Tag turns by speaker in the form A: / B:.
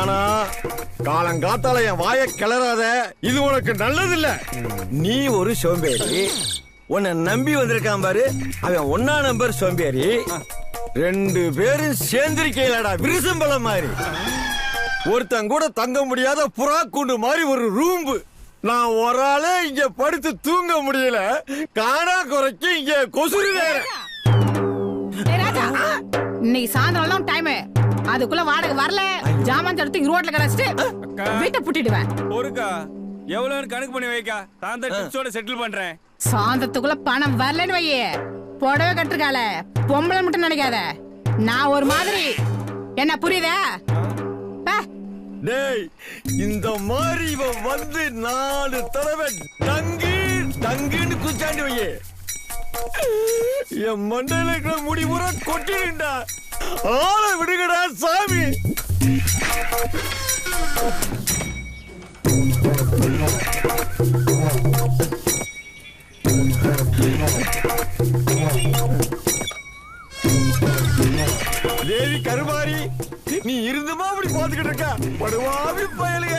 A: ஆனா காலங்காத்தால என் வாய கிளறாத, இது உனக்கு நல்லது இல்ல. நீ ஒரு சோம்பேறி, உன்னை நம்பி வந்திருக்கான் பாரு அவன் ஒன்னா நம்பர் சோம்பேறி. ரெண்டு பேரும் சேர்ந்திருக்கீங்களா விருசம்பளம் மாதிரி. ஒருத்தன் கூட தங்க முடியாத புறா கூண்டு மாதிரி ஒரு ரூம்பு. நான் ஒரு ஆளே இங்க படுத்து தூங்க முடியல, காணா குறைக்கு இங்க கொசுறு வேற.
B: இன்னைக்கு சாயந்தரம் டைம், அதுக்குள்ள வாடகை வரல ஜாமான் எடுத்து ரோட்ல கடைச்சிட்டு வீட்டை புட்டிடுவேன்.
C: ஒருக்கா எவ்வளவு கணக்கு பண்ணி வைக்கா, சாயந்தர டிப்ஸோட செட்டில் பண்றேன்.
B: சாயந்தரத்துக்குள்ள பணம் வரலன்னு வையே, புடவை கட்டுருக்கால பொம்பளை மட்டும் நினைக்காத, நான் ஒரு மாதிரி. என்ன புரியுதா?
A: டேய், இந்த மாதிரி இவன் வந்து 4 தடவை டங்கு டங்குன்னு குச்சாண்டி வையே, என் மண்டையில இருக்கிற முடிவுற கொட்டிடுண்டா. ஆளை விடுங்கடா சாமி. தேவி கருமாரி, நீ இருந்துமா அப்படி பாத்துக்கிட்டு இருக்க? படுவாவி பயலுங்க.